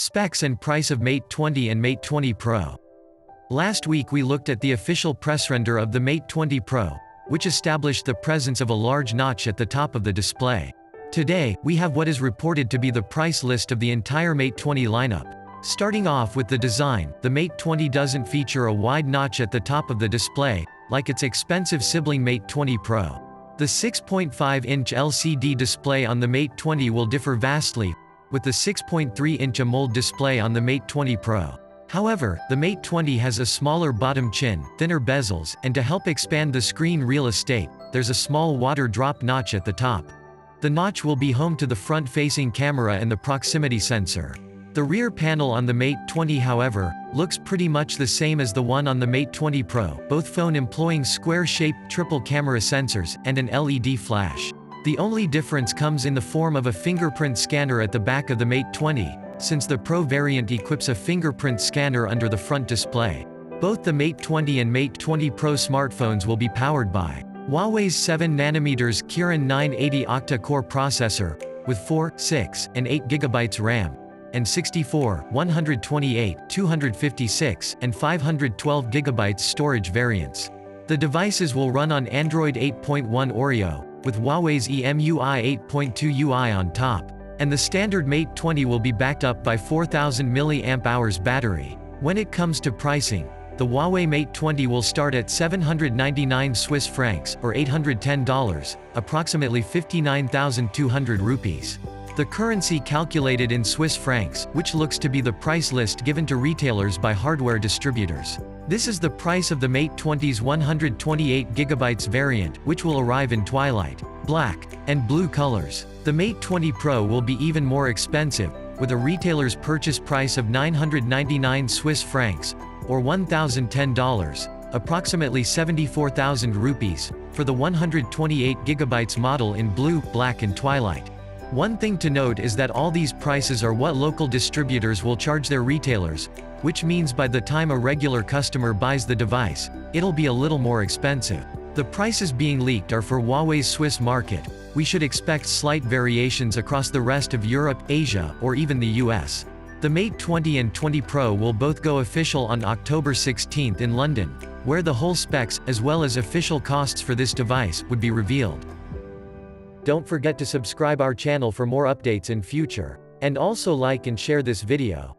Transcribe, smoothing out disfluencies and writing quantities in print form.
Specs and price of Mate 20 and Mate 20 Pro. Last week we looked at the official press render of the Mate 20 Pro, which established the presence of a large notch at the top of the display. Today, we have what is reported to be the price list of the entire Mate 20 lineup. Starting off with the design, the Mate 20 doesn't feature a wide notch at the top of the display, like its expensive sibling Mate 20 Pro. The 6.5-inch LCD display on the Mate 20 will differ vastly, with the 6.3-inch AMOLED display on the Mate 20 Pro. However, the Mate 20 has a smaller bottom chin, thinner bezels, and to help expand the screen real estate, there's a small water drop notch at the top. The notch will be home to the front-facing camera and the proximity sensor. The rear panel on the Mate 20, however, looks pretty much the same as the one on the Mate 20 Pro, both phone employing square-shaped triple camera sensors, and an LED flash. The only difference comes in the form of a fingerprint scanner at the back of the Mate 20, since the Pro variant equips a fingerprint scanner under the front display. Both the Mate 20 and Mate 20 Pro smartphones will be powered by Huawei's 7nm Kirin 980 octa-core processor, with 4, 6, and 8 GB RAM, and 64, 128, 256, and 512 GB storage variants. The devices will run on Android 8.1 Oreo, with Huawei's EMUI 8.2 UI on top, and the standard Mate 20 will be backed up by 4000 mAh battery. When it comes to pricing, the Huawei Mate 20 will start at 799 Swiss francs, or $810, approximately 59,200 rupees. The currency calculated in Swiss francs, which looks to be the price list given to retailers by hardware distributors. This is the price of the Mate 20's 128GB variant, which will arrive in twilight, black, and blue colors. The Mate 20 Pro will be even more expensive, with a retailer's purchase price of 999 Swiss francs, or $1,010, approximately 74,000 rupees, for the 128GB model in blue, black and twilight. One thing to note is that all these prices are what local distributors will charge their retailers, which means by the time a regular customer buys the device, it'll be a little more expensive. The prices being leaked are for Huawei's Swiss market. We should expect slight variations across the rest of Europe, Asia, or even the US. The Mate 20 and 20 Pro will both go official on October 16th in London, where the whole specs, as well as official costs for this device, would be revealed. Don't forget to subscribe our channel for more updates in future. And also like and share this video.